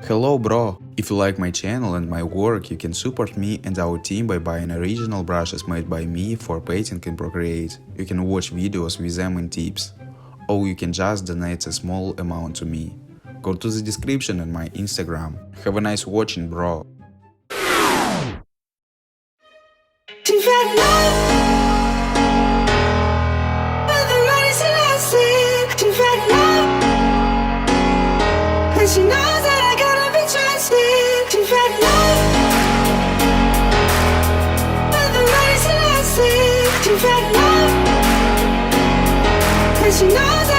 Hello bro! If you like my channel and my work, you can support me and our team by buying original brushes made by me for painting in Procreate. You can watch videos with them and tips. Or you can just donate a small amount to me. Go to the description and my Instagram. Have a nice watching, bro! She knows that I gotta be trusted. She's had love, but the money's elastic. She's had love, and she knows that